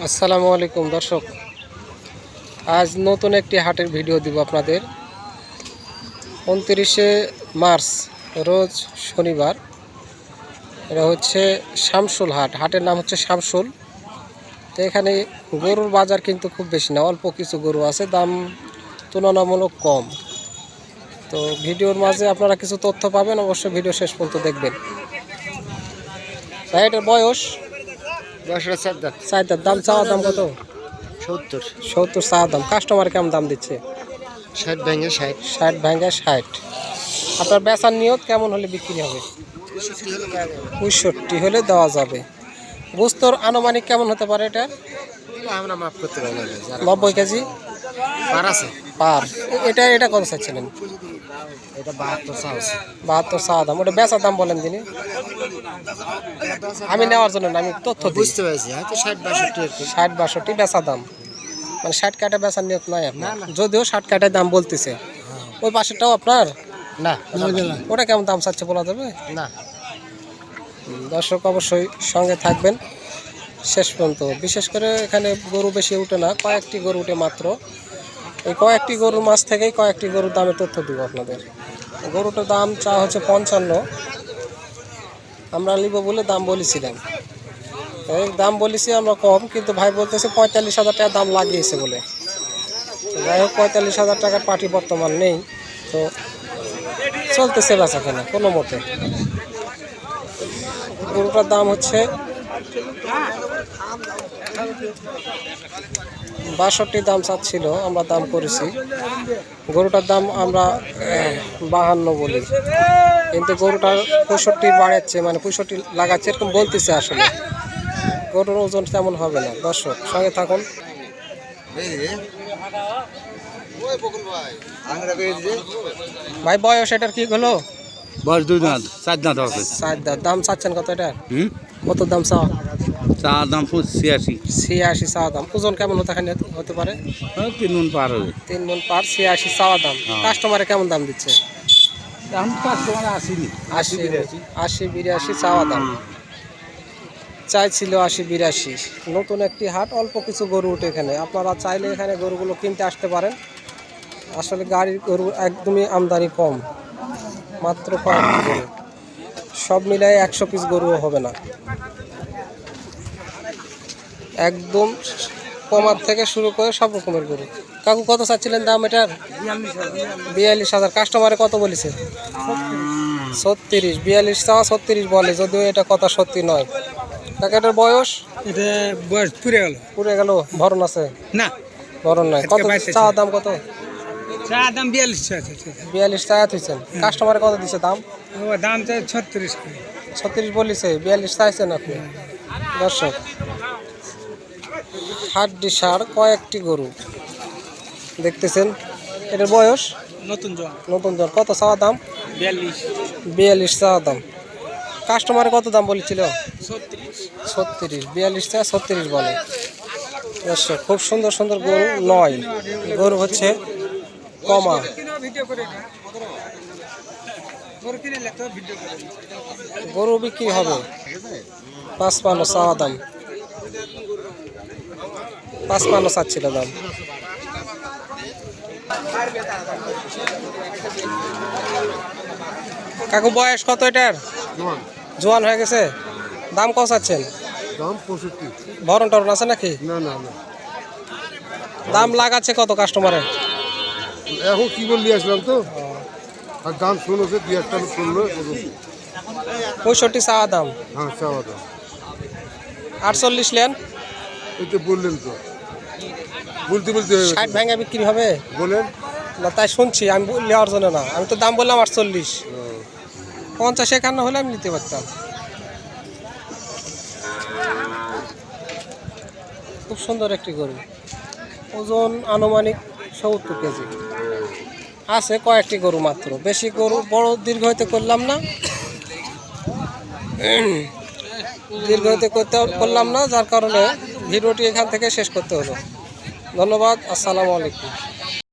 আসসালামু আলাইকুম দর্শক, আজ নতুন একটি হাটের ভিডিও দিব আপনাদের। 29শে মার্চ রোজ শনিবার। এটা হচ্ছে শামসুল হাট। হাটের নাম হচ্ছে শামসুল। তো এখানে গরুর বাজার কিন্তু খুব বেশি না, অল্প কিছু গরু আছে, দাম তুলনামূলক কম। তো ভিডিওর মাঝে আপনারা কিছু তথ্য পাবেন, অবশ্যই ভিডিও শেষ পর্যন্ত দেখবেন। ভাই এটার বয়স? চার দাম চাওয়া দাম কত? 70 চাওয়া দাম। কাস্টমার কেমন দাম দিচ্ছে? 60 ভেঙে 60। আপনার বেচার নিয়ত কেমন হলে বিক্রি হবে? 65 হলে দেওয়া যাবে। গোস্তর আনুমানিক কেমন হতে পারে এটা? আমরা মাফ করতে পারি 90 কেজি পার। এটা কত চাচ্ছিলেন? এটা 72 চাওয়া দাম। ওটা বেচার দাম বলেন তিনি, আমি নেওয়ার জন্য না, আমি তথ্য বুঝতে পারছি। হয়তো 60-62 বেচা দাম, মানে 60 কাটা বেচার নিয়ত নাই আপনার? যদিও 60 কাটায় দাম বলতেছে। ওই পাশেরটাও আপনার? না, ওটা কেমন দাম চাচ্ছে বলা যাবে না। দর্শক অবশ্যই সঙ্গে থাকবেন শেষ পর্যন্ত। বিশেষ করে এখানে গরু বেশি উঠে না, কয়েকটি গরু উঠে মাত্র। এই কয়েকটি গরুর মাছ থেকেই কয়েকটি গরুর দামের তথ্য দিব আপনাদের। গরুটার দাম চা হচ্ছে 55, আমরা নিব বলে দাম বলেছিলাম। এই দাম বলেছি আমরা কম, কিন্তু ভাই বলতেছে 45,000 টাকা দাম লাগিয়েছে বলে। যাই হোক, 45,000 টাকার পার্টি বর্তমান নেই, তো চলতেছে বেচা কেনা কোনো মতে। গরুটার দাম হচ্ছে 62 দাম চাচ্ছিল, আমরা দাম করেছি। গরুটার দাম আমরা 52 বলি, কিন্তু গরুটার 65 বাড়াচ্ছে, মানে 65 লাগাচ্ছে এরকম বলতেছে। আসলে গরুর ওজন তেমন হবে না। দর্শক সঙ্গে থাকুন। ভাই বয়স এটার কি হলো? বয়স 2 দাঁত 4 দাঁত হবে। 4 দাঁত। দাম চাচ্ছেন কত এটার? কত দাম চাওয়া? চা দাম 86 চাওয়া দাম। ওজন কেমন হতে পারে? 3 মণ পার হবে। 3 মণ পার। 86 চাওয়া দাম। কাস্টমারে কেমন দাম দিচ্ছে? এখন কাস্টমার আসেনি। 80-82 চাওয়া দাম। চাইছিল 80-82। নতুন একটি হাট, অল্প কিছু গরু উঠে এখানে। আপনারা চাইলে এখানে গরুগুলো কিনতে আসতে পারেন। আসলে গাড়ির গরু একদমই আমদানি কম, মাত্র কয়েকটি গরু। সব মিলাই 100 পিস গরুও হবে না। একদম কমার থেকে শুরু করে সব রকমের গরু। কাকু কত চাচ্ছিলেন দাম এটার? 42,000। কাস্টমারে কত বলেছে? 36। 42 চাওয়া, 36 বলে, যদিও এটা কথা সত্যি নয়। কাকা এটার বয়স? এটা বয়স পুরে গেল। ভরণ আছে না? ভরণ নাই। কত চাওয়া দাম কত? চা দাম 42 42 টাকা দিচ্ছেন। কাস্টমারে কত দিচ্ছে দাম? দাম চাই 36 36 বলেছে, 42 চাইছেন আপনি। দর্শক, হাড্ডি সার কয়েকটি গরু দেখতেছেন। এটার বয়স? নতুন জন। কত চাওয়া দাম? 42 চাওয়া দাম। কাস্টমারে কত দাম বলেছিল? 36। 42 টাকা 36 বলে। দর্শক, খুব সুন্দর সুন্দর গরু নয়, গরু হচ্ছে কমা। গরু বিক্রি হবে 55 চাওয়া দাম। 55 চাচ্ছিল দাম। কাকু বয়স কত এটার? জোয়ান হয়ে গেছে। দাম কত চাচ্ছেন? ভরণ টরণ আছে নাকি? দাম লাগাচ্ছে কত কাস্টমারে? এখন কি বললি আসলাম তো, আর দাম শুনেছে 2-1 শুনলো। 65 চাওয়া দাম। হ্যাঁ, চাওয়া দাম 48 নেন। এই তো বললেন তো, বলতে 60 ভেঙে বিক্রি হবে বলেন না, তাই শুনছি। আমি নেওয়ার জন্য না, আমি তো দাম বললাম 48। 50-51 হলে আমি নিতে পারতাম। খুব সুন্দর একটি গরু, ওজন আনুমানিক 70 কেজি। আছে কয়েকটি গরু মাত্র, বেশি গরু বড় দীর্ঘ হইতে করলাম না, যার কারণে ভিডিওটি এখান থেকে শেষ করতে হলো। ধন্যবাদ। আসসালামু আলাইকুম।